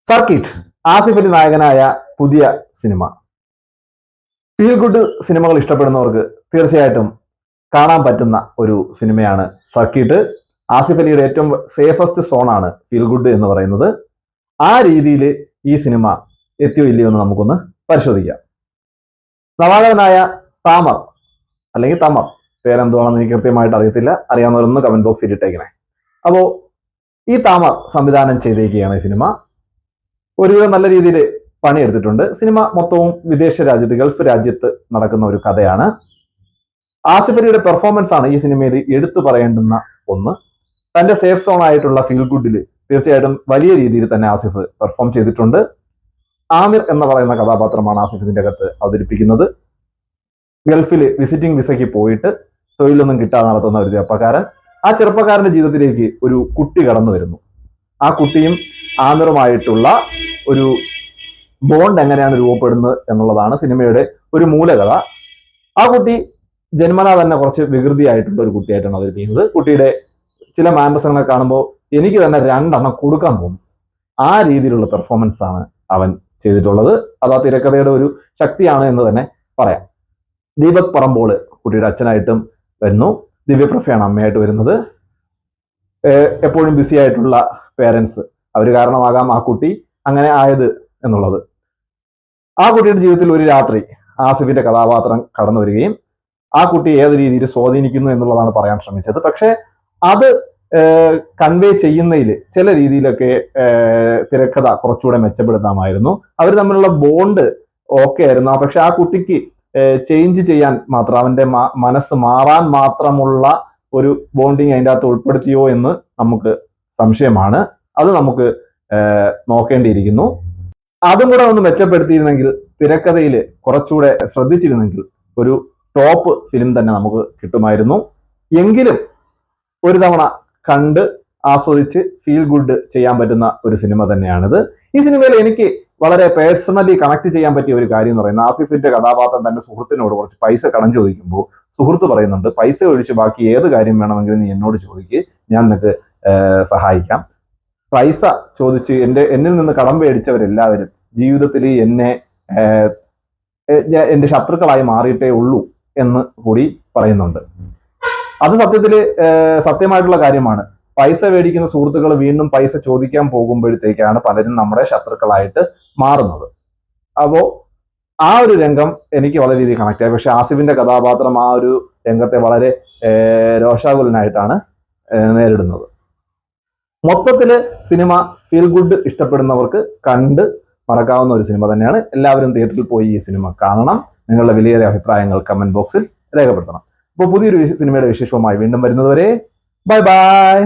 Circuit Asif Ali നായകനായ പുതിയ cinema. Feel good സിനിമകൾ ഇഷ്ടപ്പെടുന്നവർക്ക് തീർച്ചയായിട്ടും കാണാൻ പറ്റുന്ന ഒരു സിനിമയാണ് സർക്കിട്ട്. ആസിഫ് അലിയുടെ ഏറ്റവും സേഫസ്റ്റ് സോണാണ് ഫീൽ ഗുഡ് എന്ന് പറയുന്നത്. ആ രീതിയിൽ ഈ സിനിമ എത്തിയോ ഇല്ലയോ എന്ന് നമുക്കൊന്ന് പരിശോധിക്കാം. നവാഗതനായ താമർ അല്ലെങ്കിൽ തമർ, പേരെന്തുവാണെന്ന് എനിക്ക് കൃത്യമായിട്ട് അറിയത്തില്ല, അറിയാവുന്നവരൊന്ന് കമന്റ് ബോക്സിൽ ഇട്ടേക്കണേ. അപ്പോൾ ഈ താമർ സംവിധാനം ചെയ്തേക്കുകയാണ് ഈ സിനിമ. ഒരുവിധം നല്ല രീതിയിൽ പണിയെടുത്തിട്ടുണ്ട്. സിനിമ മൊത്തവും വിദേശ രാജ്യത്ത്, ഗൾഫ് രാജ്യത്ത് നടക്കുന്ന ഒരു കഥയാണ്. ആസിഫ് അലിയുടെ പെർഫോമൻസ് ആണ് ഈ സിനിമയിൽ എടുത്തു പറയേണ്ടുന്ന ഒന്ന്. തന്റെ സേഫ് സോൺ ആയിട്ടുള്ള ഫീൽ ഗുഡിൽ തീർച്ചയായിട്ടും വലിയ രീതിയിൽ തന്നെ ആസിഫ് പെർഫോം ചെയ്തിട്ടുണ്ട്. ആമിർ എന്ന് പറയുന്ന കഥാപാത്രമാണ് ആസിഫ് ഇതിന്റെ അകത്ത് അവതരിപ്പിക്കുന്നത്. ഗൾഫിൽ വിസിറ്റിംഗ് വിസയ്ക്ക് പോയിട്ട് തൊഴിലൊന്നും കിട്ടാതെ നടത്തുന്ന ഒരു ചെറുപ്പക്കാരൻ. ആ ചെറുപ്പക്കാരന്റെ ജീവിതത്തിലേക്ക് ഒരു കുട്ടി കടന്നു വരുന്നു. ആ കുട്ടിയും ആമിറുമായിട്ടുള്ള ഒരു ബോണ്ട് എങ്ങനെയാണ് രൂപപ്പെടുന്നത് എന്നുള്ളതാണ് സിനിമയുടെ ഒരു മൂലകഥ. ആ കുട്ടി ജന്മനാ തന്നെ കുറച്ച് വികൃതിയായിട്ടുള്ള ഒരു കുട്ടിയായിട്ടാണ് അവതരിപ്പിക്കുന്നത്. കുട്ടിയുടെ ചില മാനസങ്ങളെ കാണുമ്പോൾ എനിക്ക് തന്നെ രണ്ടെണ്ണം കൊടുക്കാൻ തോന്നും. ആ രീതിയിലുള്ള പെർഫോമൻസ് ആണ് അവൻ ചെയ്തിട്ടുള്ളത്. അത് ആ തിരക്കഥയുടെ ഒരു ശക്തിയാണ് എന്ന് തന്നെ പറയാം. ദീപക് പറമ്പോള് കുട്ടിയുടെ അച്ഛനായിട്ടും വരുന്നു. ദിവ്യപ്രഭയാണ് അമ്മയായിട്ട് വരുന്നത്. എപ്പോഴും ബിസി ആയിട്ടുള്ള പേരൻസ്, അവർ കാരണമാകാം ആ കുട്ടി അങ്ങനെ ആയത് എന്നുള്ളത്. ആ കുട്ടിയുടെ ജീവിതത്തിൽ ഒരു രാത്രി ആസിഫിന്റെ കഥാപാത്രം കടന്നു വരികയും ആ കുട്ടി ഏത് രീതിയിൽ സ്വാധീനിക്കുന്നു എന്നുള്ളതാണ് പറയാൻ ശ്രമിച്ചത്. പക്ഷെ അത് കൺവേ ചെയ്യുന്നതിൽ ചില രീതിയിലൊക്കെ തിരക്കഥ കുറച്ചുകൂടെ മെച്ചപ്പെടുത്താമായിരുന്നു. അവർ തമ്മിലുള്ള ബോണ്ട് ഓക്കെ ആയിരുന്നു. പക്ഷെ ആ കുട്ടിക്ക് ചേഞ്ച് ചെയ്യാൻ മാത്രം, അവന്റെ മനസ്സ് മാറാൻ മാത്രമുള്ള ഒരു ബോണ്ടിങ് അതിൻ്റെ അകത്ത് ഉൾപ്പെടുത്തിയോ എന്ന് നമുക്ക് സംശയമാണ്. അത് നമുക്ക് നോക്കേണ്ടിയിരിക്കുന്നു. അതും കൂടെ ഒന്ന് മെച്ചപ്പെടുത്തിയിരുന്നെങ്കിൽ, തിരക്കഥയിൽ കുറച്ചുകൂടെ ശ്രദ്ധിച്ചിരുന്നെങ്കിൽ ഒരു ടോപ്പ് ഫിലിം തന്നെ നമുക്ക് കിട്ടുമായിരുന്നു. എങ്കിലും ഒരു തവണ കണ്ട് ആസ്വദിച്ച് ഫീൽ ഗുഡ് ചെയ്യാൻ പറ്റുന്ന ഒരു സിനിമ തന്നെയാണിത്. ഈ സിനിമയിൽ എനിക്ക് വളരെ പേഴ്സണലി കണക്ട് ചെയ്യാൻ പറ്റിയ ഒരു കാര്യം എന്ന് പറയുന്നത്, ആസിഫിന്റെ കഥാപാത്രം തന്റെ സുഹൃത്തിനോട് കുറച്ച് പൈസ കടം ചോദിക്കുമ്പോൾ സുഹൃത്ത് പറയുന്നുണ്ട്, പൈസ ഒഴിച്ച് ബാക്കി ഏത് കാര്യം വേണമെങ്കിലും നീ എന്നോട് ചോദിക്ക്, ഞാൻ നിനക്ക് സഹായിക്കാം. പൈസ ചോദിച്ച് എന്നിൽ നിന്ന് കടം മേടിച്ചവരെല്ലാവരും ജീവിതത്തിൽ എന്നെ എന്റെ ശത്രുക്കളായി മാറിയിട്ടേ ഉള്ളൂ എന്ന് കൂടി പറയുന്നുണ്ട്. അത് സത്യമായിട്ടുള്ള കാര്യമാണ്. പൈസ മേടിക്കുന്ന സുഹൃത്തുക്കൾ വീണ്ടും പൈസ ചോദിക്കാൻ പോകുമ്പോഴത്തേക്കാണ് പലരും നമ്മുടെ ശത്രുക്കളായിട്ട് മാറുന്നത്. അപ്പോൾ ആ ഒരു രംഗം എനിക്ക് വളരെ രീതിയിൽ കണക്ട് ആയി. പക്ഷെ ആസിഫിന്റെ കഥാപാത്രം ആ ഒരു രംഗത്തെ വളരെ രോഷാകുലനായിട്ടാണ് നേരിടുന്നത്. മൊത്തത്തില് സിനിമ ഫീൽ ഗുഡ് ഇഷ്ടപ്പെടുന്നവർക്ക് കണ്ട് മറക്കാവുന്ന ഒരു സിനിമ തന്നെയാണ്. എല്ലാവരും തിയേറ്ററിൽ പോയി ഈ സിനിമ കാണണം. നിങ്ങളുടെ വിലയേറിയ അഭിപ്രായങ്ങൾ കമന്റ് ബോക്സിൽ രേഖപ്പെടുത്തണം. അപ്പോൾ പുതിയൊരു സിനിമയുടെ വിശേഷവുമായി വീണ്ടും വരുന്നതുവരെ ബൈ ബൈ.